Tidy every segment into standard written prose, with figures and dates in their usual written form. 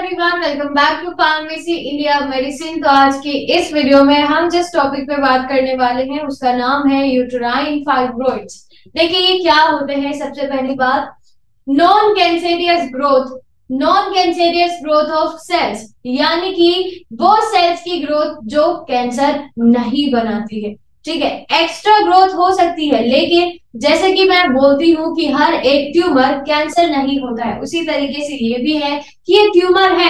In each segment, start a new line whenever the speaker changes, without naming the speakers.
Everyone, welcome back to pharmacy India medicine. तो आज के इस वीडियो में हम जिस टॉपिक पे बात करने वाले हैं उसका नाम है यूट्राइन फाइब्रॉइड्स। देखिए ये क्या होते हैं। सबसे पहली बात, non cancerous growth, non cancerous growth of cells, यानी कि वो सेल्स की ग्रोथ जो कैंसर नहीं बनाती है। ठीक है, एक्स्ट्रा ग्रोथ हो सकती है, लेकिन जैसे कि मैं बोलती हूँ कि हर एक ट्यूमर कैंसर नहीं होता है, उसी तरीके से ये भी है कि ये ट्यूमर है।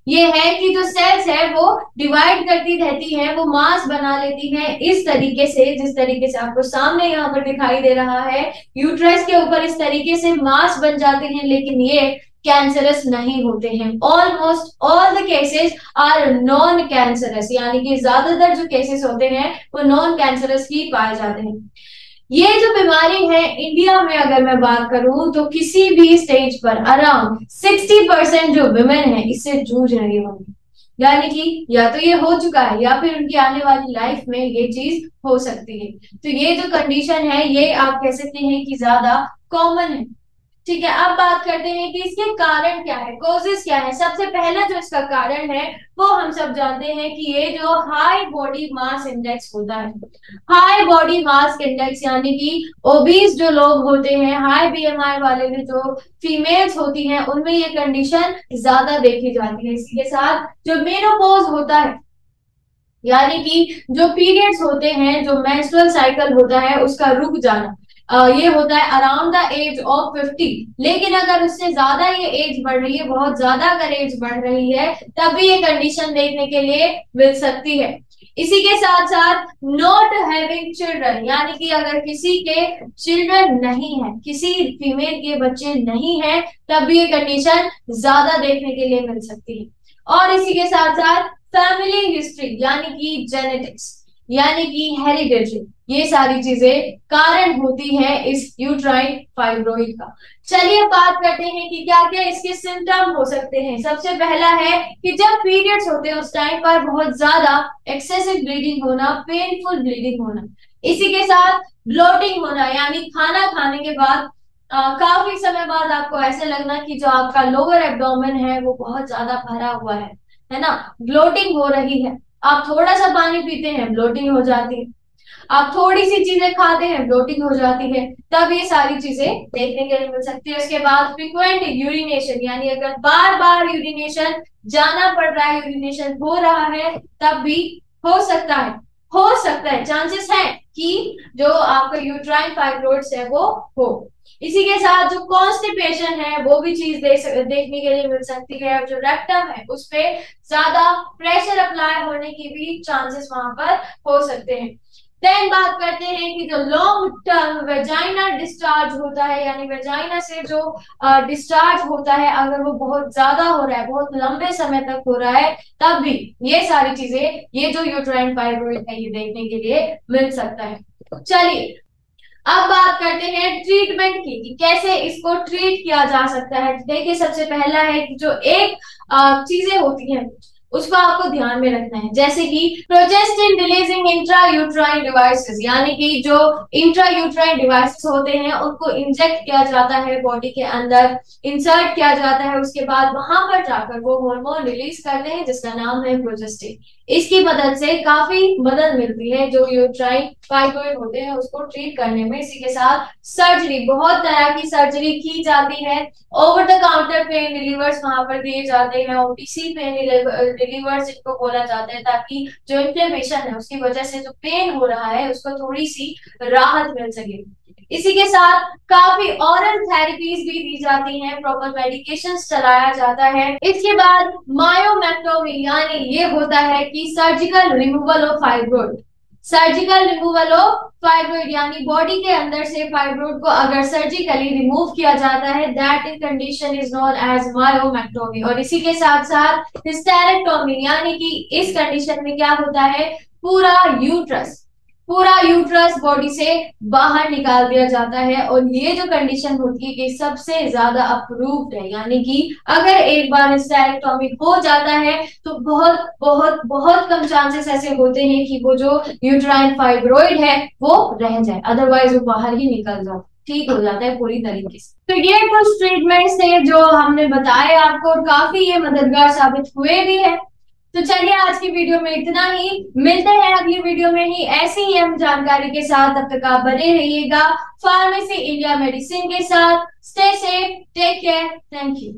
ये है कि जो सेल्स है वो डिवाइड करती रहती है, वो मास बना लेती है इस तरीके से, जिस तरीके से आपको सामने यहाँ पर दिखाई दे रहा है। यूट्रस के ऊपर इस तरीके से मास बन जाते हैं, लेकिन ये कैंसरस नहीं होते हैं। Almost all the cases are non cancerous, यानी कि ज्यादातर जो केसेस होते हैं वो नॉन कैंसरस ही पाए जाते हैं। ये जो बीमारी है इंडिया में अगर मैं बात करूं तो किसी भी स्टेज पर अराउंड 60% जो विमेन है इससे जूझ रही होंगी, यानी कि या तो ये हो चुका है या फिर उनकी आने वाली लाइफ में ये चीज हो सकती है। तो ये जो कंडीशन है ये आप कह सकते हैं कि ज्यादा कॉमन है। ठीक है, अब बात करते हैं कि इसके कारण क्या है, कॉजेस क्या है। सबसे पहला जो इसका कारण है वो हम सब जानते हैं कि ये जो हाई बॉडी मास इंडेक्स होता है, हाई बॉडी मास इंडेक्स, यानी कि ओबीस जो लोग होते हैं, हाई बीएमआई वाले में जो फीमेल्स होती हैं उनमें ये कंडीशन ज्यादा देखी जाती है। इसी के साथ जो मेनोपॉज होता है, यानी कि जो पीरियड्स होते हैं, जो मेंस्ट्रुअल साइकिल होता है उसका रुक जाना, ये होता है अराउंड द एज ऑफ 50। लेकिन अगर उससे ज्यादा ये एज बढ़ रही है, बहुत ज्यादा अगर एज बढ़ रही है, तब भी ये कंडीशन देखने के लिए मिल सकती है। इसी के साथ साथ नॉट हैविंग चिल्ड्रन, यानी कि अगर किसी के चिल्ड्रन नहीं है, किसी फीमेल के बच्चे नहीं है, तब भी ये कंडीशन ज्यादा देखने के लिए मिल सकती है। और इसी के साथ साथ फैमिली हिस्ट्री, यानी कि जेनेटिक्स, यानी कि हेरिडेटरी, ये सारी चीजें कारण होती है इस यूट्राइन फाइब्रॉइड का। चलिए बात करते हैं कि क्या क्या इसके सिम्टम हो सकते हैं। सबसे पहला है कि जब पीरियड्स होते हैं उस टाइम पर बहुत ज्यादा एक्सेसिव ब्लीडिंग होना, पेनफुल ब्लीडिंग होना। इसी के साथ ब्लोटिंग होना, यानी खाना खाने के बाद काफी समय बाद आपको ऐसे लगना कि जो आपका लोअर एब्डोमेन है वो बहुत ज्यादा भरा हुआ है ना, ब्लोटिंग हो रही है। आप थोड़ा सा पानी पीते हैं, ब्लोटिंग हो जाती है। आप थोड़ी सी चीजें खाते हैं, ब्लोटिंग हो जाती है। तब ये सारी चीजें देखने के लिए मिल सकती है। उसके बाद फ्रीक्वेंट यूरिनेशन, यानी अगर बार बार यूरिनेशन जाना पड़ रहा है, यूरिनेशन हो रहा है, तब भी हो सकता है, चांसेस है कि जो आपका यूट्राइन फाइब्रॉइड्स है वो हो। इसी के साथ जो कॉन्स्टिपेशन है वो भी चीज देखने के लिए मिल सकती है। और जो रेक्टम है उस पे ज्यादा प्रेशर अप्लाई होने की भी चांसेस वहां पर हो सकते हैं। देन बात करते हैं कि जो लॉन्ग टर्म वेजाइना डिस्चार्ज होता है, यानी वेजाइना से जो डिस्चार्ज होता है, अगर वो बहुत ज्यादा हो रहा है, बहुत लंबे समय तक हो रहा है, तब भी ये सारी चीजें, ये जो यूट्राइन फाइब्रॉइड है, ये देखने के लिए मिल सकता है। चलिए अब बात करते हैं ट्रीटमेंट की कि कैसे इसको ट्रीट किया जा सकता है। देखिए सबसे पहला है कि जो एक चीजें होती हैं उसको आपको ध्यान में रखना है, जैसे कि progestin releasing intra uterine devices, यानी कि जो इंट्रा यूट्राइन डिवाइसेस होते हैं उनको इंजेक्ट किया जाता है, बॉडी के अंदर इंसर्ट किया जाता है। उसके बाद वहां पर जाकर वो हार्मोन रिलीज करते हैं जिसका नाम है प्रोजेस्टिन। इसकी मदद से काफी मदद मिलती है जो यूट्राइन फाइब्रॉइड होते हैं उसको ट्रीट करने में। इसी के साथ सर्जरी, बहुत तरह की सर्जरी की जाती है। Over the counter pen relievers वहां पर दिए जाते हैं, ओटीसी पेन रिलीवर्स इनको बोला जाता है, ताकि जो इन्फ्लेमेशन है उसकी वजह से जो पेन हो रहा है उसको थोड़ी सी राहत मिल सके। इसी के साथ काफी ऑरल थेरेपीज भी दी जाती हैं, प्रॉपर मेडिकेशंस चलाया जाता है। इसके बाद मायोमेक्टोमी, यानी ये होता है कि surgical removal of fibroid, surgical removal of fibroid, यानी बॉडी के अंदर से फाइब्रॉइड को अगर सर्जिकली रिमूव किया जाता है, that condition is known as myomectomy. और इसी के साथ साथ हिस्टेरेक्टोमी, यानी कि इस कंडीशन में क्या होता है, पूरा यूट्रस बॉडी से बाहर निकाल दिया जाता है। और ये जो कंडीशन होती है कि सबसे ज्यादा अप्रूव्ड है, यानी कि अगर एक बार हिस्टेरेक्टोमी हो जाता है तो बहुत बहुत बहुत कम चांसेस ऐसे होते हैं कि वो जो यूट्राइन फाइब्रॉइड है वो रह जाए, अदरवाइज वो बाहर ही निकल जाता है। ठीक हो जाता है पूरी तरीके से। तो ये कुछ ट्रीटमेंट्स थे जो हमने बताए आपको, और काफी ये मददगार साबित हुए भी है। तो चलिए आज की वीडियो में इतना ही, मिलते हैं अगली वीडियो में ही ऐसी ही हम जानकारी के साथ। तब तक आप बने रहिएगा फार्मेसी इंडिया मेडिसिन के साथ। Stay safe, take care, thank you.